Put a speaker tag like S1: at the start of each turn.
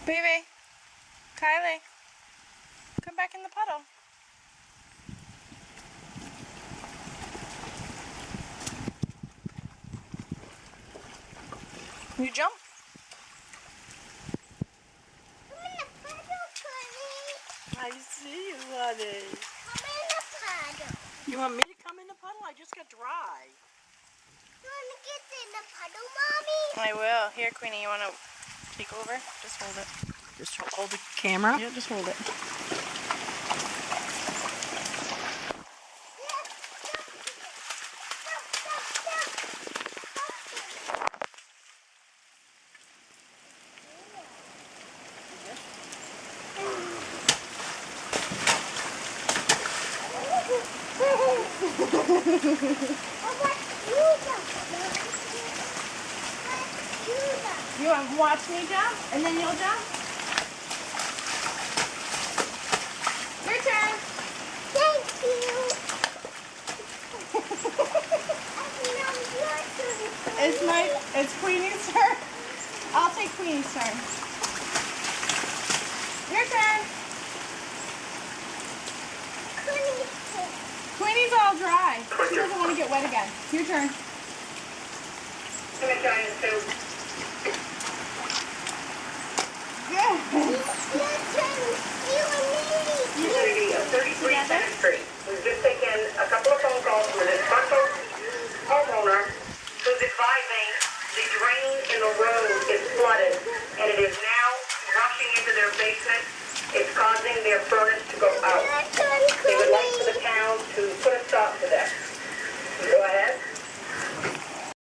S1: Baby, Kylie, come back in the puddle. You jump?
S2: Come in the puddle, Kylie.
S1: I see you, honey.
S2: Come in the puddle.
S1: You want me to come in the puddle? I just got dry.
S2: You want to get in the puddle, Mommy?
S1: I will. Here, Queenie, you want to take over? Just hold it.
S3: Just hold the camera.
S1: Yeah, just hold it. You want to watch me jump, and then you'll jump? Your turn.
S2: Thank you.
S1: It's Queenie's turn. I'll take Queenie's turn. Your turn. Queenie's all dry. She doesn't want to get wet again. Your turn.
S2: Good.
S4: Community of 33 Center Street. We've just taken a couple of phone calls with a disgruntled homeowner who's advising the drain in the road is flooded and it is now rushing into their basement. It's causing their furnace to go out.